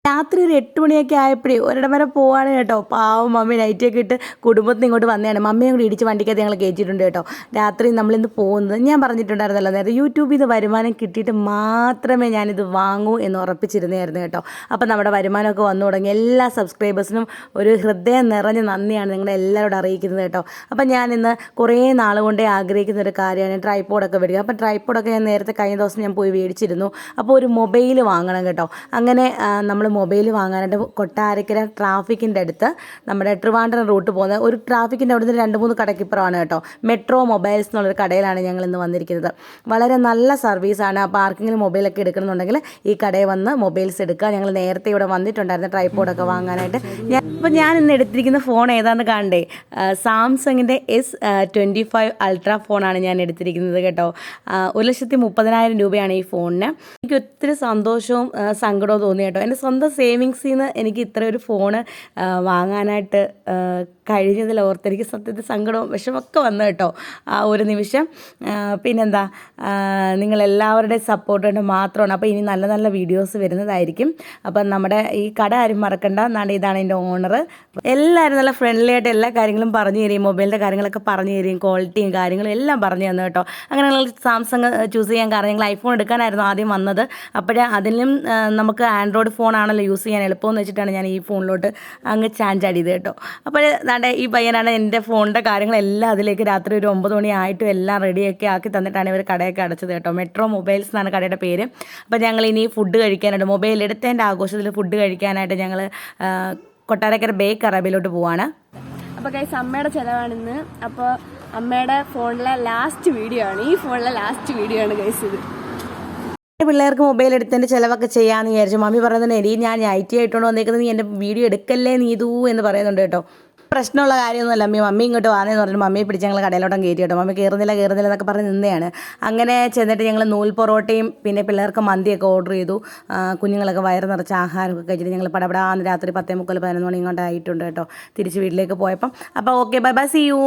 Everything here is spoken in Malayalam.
രാത്രി ഒരു 8 മണിയൊക്കെ ആയപ്പോഴേ ഒരിടം വരെ പോവാണ് കേട്ടോ. പാവം മമ്മി നൈറ്റൊക്കെ ഇട്ട് കുടുംബത്തിന് ഇങ്ങോട്ട് വന്നതാണ്. മമ്മിയും കൂടി ഇടിച്ച് വണ്ടിക്കകത്ത് ഞങ്ങൾ കയറ്റിയിട്ടുണ്ട് കേട്ടോ. രാത്രി നമ്മളിന്ന് പോകുന്നത് ഞാൻ പറഞ്ഞിട്ടുണ്ടായിരുന്നല്ലോ നേരത്തെ, യൂട്യൂബിൽ നിന്ന് വരുമാനം കിട്ടിയിട്ട് മാത്രമേ ഞാനിത് വാങ്ങൂ എന്ന് ഉറപ്പിച്ചിരുന്നായിരുന്നു കേട്ടോ. അപ്പോൾ നമ്മുടെ വരുമാനമൊക്കെ വന്നു തുടങ്ങി. എല്ലാ സബ്സ്ക്രൈബേഴ്സിനും ഒരു ഹൃദയം നിറഞ്ഞ നന്ദിയാണ് നിങ്ങളെ എല്ലാവരോടും അറിയിക്കുന്നത് കേട്ടോ. അപ്പം ഞാനിന്ന് കുറേ നാൾ കൊണ്ടേ ആഗ്രഹിക്കുന്ന ഒരു കാര്യമാണ് ട്രൈപോഡൊക്കെ മേടിക്കുക. അപ്പോൾ ട്രൈപോഡൊക്കെ ഞാൻ നേരത്തെ കഴിഞ്ഞ ദിവസം ഞാൻ പോയി മേടിച്ചിരുന്നു. അപ്പോൾ ഒരു മൊബൈൽ വാങ്ങണം കേട്ടോ. അങ്ങനെ നമ്മൾ മൊബൈൽ വാങ്ങാനായിട്ട് കൊട്ടാരക്കര ട്രാഫിക്കിൻ്റെ അടുത്ത് നമ്മുടെ ട്രിവാൻഡ്രം റൂട്ട് പോകുന്ന ഒരു ട്രാഫിക്കിൻ്റെ അവിടെ നിന്ന് 2-3 കടയ്ക്കിപ്പുറമാണ് കേട്ടോ. മെട്രോ മൊബൈൽസ് എന്നുള്ളൊരു കടയിലാണ് ഞങ്ങൾ ഇന്ന് വന്നിരിക്കുന്നത്. വളരെ നല്ല സർവീസാണ്. അപ്പോൾ ആർക്കെങ്കിലും മൊബൈലൊക്കെ എടുക്കണമെന്നുണ്ടെങ്കിൽ ഈ കടയിൽ വന്ന് മൊബൈൽസ് എടുക്കുക. ഞങ്ങൾ നേരത്തെ ഇവിടെ വന്നിട്ടുണ്ടായിരുന്നു ട്രൈപോഡൊക്കെ വാങ്ങാനായിട്ട്. ഞാൻ ഇന്ന് എടുത്തിരിക്കുന്ന ഫോൺ ഏതാണെന്ന് കാണണ്ടേ, സാംസങ്ങിൻ്റെ S25 അൾട്രാ ഫോണാണ് ഞാൻ എടുത്തിരിക്കുന്നത് കേട്ടോ. 1,30,000 രൂപയാണ് ഈ ഫോണിന്. എനിക്ക് ഒത്തിരി സന്തോഷവും സങ്കടവും തോന്നി കേട്ടോ. എൻ്റെ സ്വന്തം സേവിങ്സിൽ നിന്ന് എനിക്ക് ഇത്ര ഒരു ഫോണ് വാങ്ങാനായിട്ട് കഴിഞ്ഞതിൽ ഓർത്ത് എനിക്ക് സത്യത്തിൽ സങ്കടവും വിഷമമൊക്കെ വന്നു കേട്ടോ ആ ഒരു നിമിഷം. പിന്നെന്താ, നിങ്ങളെല്ലാവരുടെയും സപ്പോർട്ട് കൊണ്ട് മാത്രമാണ്. അപ്പോൾ ഇനി നല്ല നല്ല വീഡിയോസ് വരുന്നതായിരിക്കും. അപ്പം നമ്മുടെ ഈ കട ആരും മറക്കണ്ട. എന്നാണ് ഇതാണ് എൻ്റെ ഓണർ. എല്ലാവരും നല്ല ഫ്രണ്ട്ലി ആയിട്ട് എല്ലാ കാര്യങ്ങളും പറഞ്ഞു തരും. മൊബൈലിൻ്റെ കാര്യങ്ങളൊക്കെ പറഞ്ഞു തരും. ക്വാളിറ്റിയും കാര്യങ്ങളും എല്ലാം പറഞ്ഞു തന്നു കേട്ടോ. അങ്ങനെ ഞങ്ങൾ സാംസങ് ചൂസ് ചെയ്യാൻ കാരണം ഞങ്ങൾ ഐഫോൺ എടുക്കാനായിരുന്നു ആദ്യം വന്നത്. അപ്പോഴേ അതിലും നമുക്ക് ആൻഡ്രോയിഡ് ഫോണാണല്ലോ യൂസ് ചെയ്യാൻ എളുപ്പമെന്ന് വെച്ചിട്ടാണ് ഞാൻ ഈ ഫോണിലോട്ട് അങ്ങ് ചാഞ്ചാടിയത് കേട്ടോ. അപ്പോൾ ഈ പയ്യനാണ് എൻ്റെ ഫോണിൻ്റെ കാര്യങ്ങളെല്ലാം അതിലേക്ക് രാത്രി ഒരു 9 മണി ആയിട്ടും എല്ലാം റെഡിയൊക്കെ ആക്കി തന്നിട്ടാണ് ഇവർ കടയൊക്കെ അടച്ചത് കേട്ടോ. മെട്രോ മൊബൈൽസ് എന്നാണ് കടയുടെ പേര്. അപ്പോൾ ഞങ്ങൾ ഇനി ഫുഡ് കഴിക്കാനായിട്ട്, മൊബൈൽ എടുത്തതിൻ്റെ ആഘോഷത്തിൽ ഫുഡ് കഴിക്കാനായിട്ട് ഞങ്ങൾ കൊട്ടാരക്കര ബേക്ക് അറബിയിലോട്ട് പോവാണ്. അപ്പോൾ ഗൈസ് അമ്മയുടെ ചിലവാണിന്ന്. അപ്പോൾ അമ്മയുടെ ഫോണിലെ ലാസ്റ്റ് വീഡിയോ ആണ്, ഈ ഫോണിലെ ലാസ്റ്റ് വീഡിയോ ആണ് ഗൈസ് ഇത്. പിള്ളേർക്ക് മൊബൈൽ എടുത്തതിൻ്റെ ചിലവൊക്കെ ചെയ്യാമെന്ന് വിചാരിച്ചു. മമ്മി പറയുന്നത് എടി ഞാൻ IT ആയിട്ടോണ്ട് വന്നേക്കുന്നത്, നീ എൻ്റെ വീഡിയോ എടുക്കല്ലേ നീതൂ എന്ന് പറയുന്നുണ്ട് കേട്ടോ. പ്രശ്നമുള്ള കാര്യമൊന്നുമല്ല. മമ്മി ഇങ്ങോട്ട് വാന്നേന്ന് പറഞ്ഞു മമ്മിയെ പിടിച്ച് ഞങ്ങൾ കടയിലോട്ടം കയറ്റി കേട്ടോ. മമ്മി കയറുന്നില്ല എന്നൊക്കെ പറഞ്ഞ് നിന്നെയാണ്. അങ്ങനെ ചെന്നിട്ട് ഞങ്ങൾ നൂൽ പൊറോട്ടയും പിന്നെ പിള്ളേർക്ക് മന്തിയൊക്കെ ഓർഡർ ചെയ്തു. കുഞ്ഞുങ്ങളൊക്കെ വയറ് നിറച്ച് ആഹാരമൊക്കെ കഴിച്ചിട്ട് ഞങ്ങൾ പടപടാന്ന് രാത്രി 10:30-11 മണി ഇങ്ങോട്ട് ആയിട്ടുണ്ട് കേട്ടോ തിരിച്ച് വീട്ടിലേക്ക് പോയപ്പം. അപ്പോൾ okay, bye bye, see U.